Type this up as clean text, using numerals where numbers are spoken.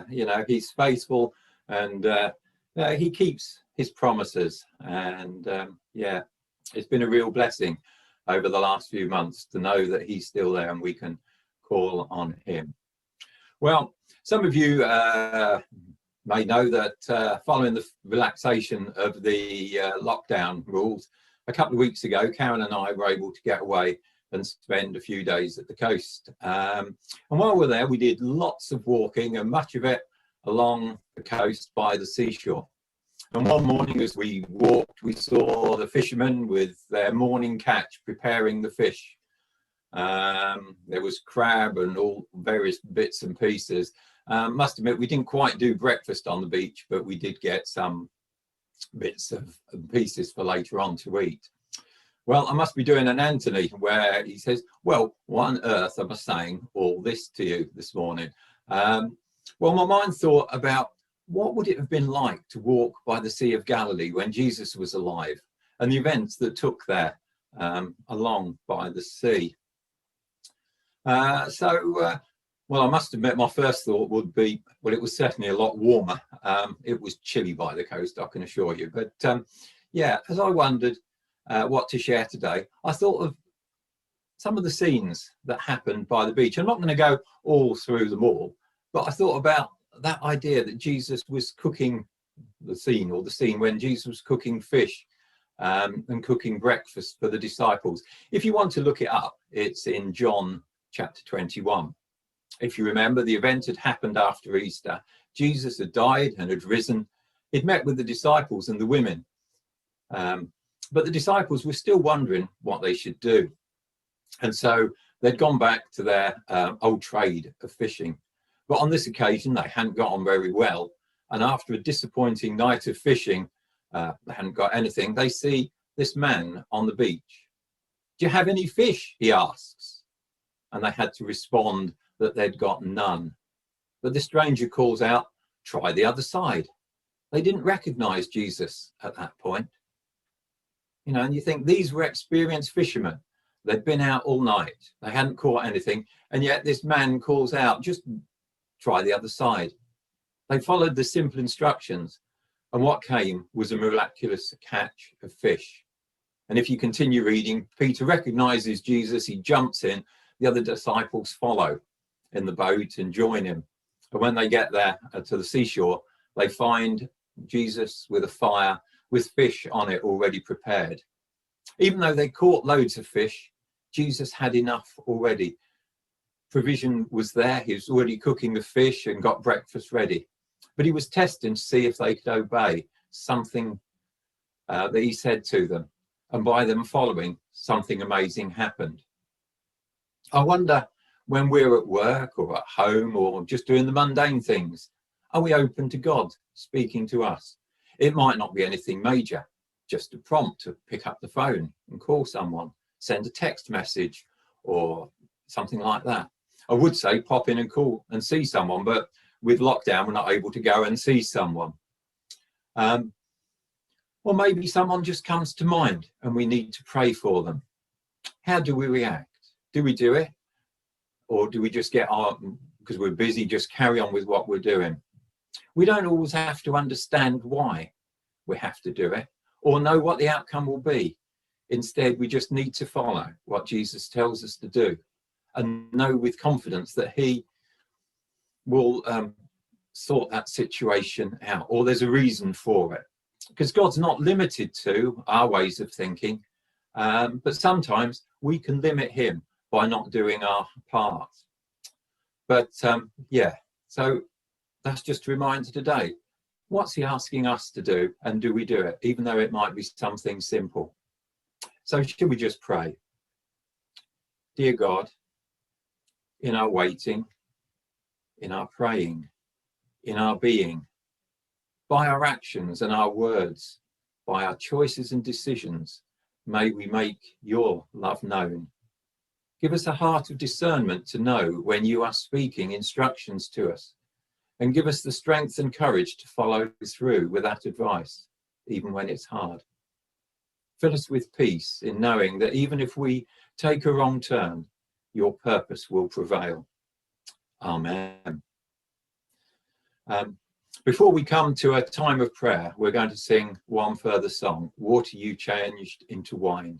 you know, he's faithful, and he keeps his promises. And yeah, it's been a real blessing over the last few months to know that he's still there and we can call on him. Well, some of you may know that following the relaxation of the lockdown rules a couple of weeks ago, Karen and I were able to get away and spend a few days at the coast. And while we were there, we did lots of walking, and much of it along the coast by the seashore. And one morning as we walked, we saw the fishermen with their morning catch preparing the fish. There was crab and all various bits and pieces. Must admit, we didn't quite do breakfast on the beach, but we did get some bits of pieces for later on to eat. Well, I must be doing an Anthony where he says, well, why on earth am I saying all this to you this morning? Well, my mind thought about what would it have been like to walk by the Sea of Galilee when Jesus was alive, and the events that took there along by the sea. Well, I must admit, my first thought would be, well, it was certainly a lot warmer. It was chilly by the coast, I can assure you. But yeah, as I wondered what to share today, I thought of some of the scenes that happened by the beach. I'm not going to go all through them all, but I thought about that idea that Jesus was cooking the scene when Jesus was cooking fish and cooking breakfast for the disciples. If you want to look it up, it's in John chapter 21. If you remember, the event had happened after Easter. Jesus had died and had risen. He'd met with the disciples and the women. But the disciples were still wondering what they should do. And so they'd gone back to their old trade of fishing. But on this occasion, they hadn't got on very well. And after a disappointing night of fishing, they hadn't got anything. They see this man on the beach. Do you have any fish? He asks. And they had to respond that they'd got none. But the stranger calls out, try the other side. They didn't recognize Jesus at that point. You know, and you think these were experienced fishermen. They'd been out all night. They hadn't caught anything. And yet this man calls out, just try the other side. They followed the simple instructions. And what came was a miraculous catch of fish. And if you continue reading, Peter recognizes Jesus. He jumps in. The other disciples follow in the boat and join him. And when they get there to the seashore, they find Jesus with a fire with fish on it already prepared. Even though they caught loads of fish, Jesus had enough already. Provision was there. He was already cooking the fish and got breakfast ready. But he was testing to see if they could obey something that he said to them. And by them following, something amazing happened. I wonder, when we're at work or at home or just doing the mundane things, are we open to God speaking to us? It might not be anything major, just a prompt to pick up the phone and call someone, send a text message or something like that. I would say pop in and call and see someone, but with lockdown, we're not able to go and see someone. Or maybe someone just comes to mind and we need to pray for them. How do we react? Do we do it? Or do we just get on, because we're busy, just carry on with what we're doing? We don't always have to understand why we have to do it or know what the outcome will be. Instead, we just need to follow what Jesus tells us to do and know with confidence that he will sort that situation out, or there's a reason for it. Because God's not limited to our ways of thinking, but sometimes we can limit him by not doing our part. But yeah, so that's just a reminder today. What's he asking us to do, and do we do it, even though it might be something simple? So should we just pray? Dear God, in our waiting, in our praying, in our being, by our actions and our words, by our choices and decisions, may we make your love known. Give us a heart of discernment to know when you are speaking instructions to us, and give us the strength and courage to follow through with that advice, even when it's hard. Fill us with peace in knowing that even if we take a wrong turn, your purpose will prevail. Amen. Before we come to a time of prayer, we're going to sing one further song, Water You Changed into Wine.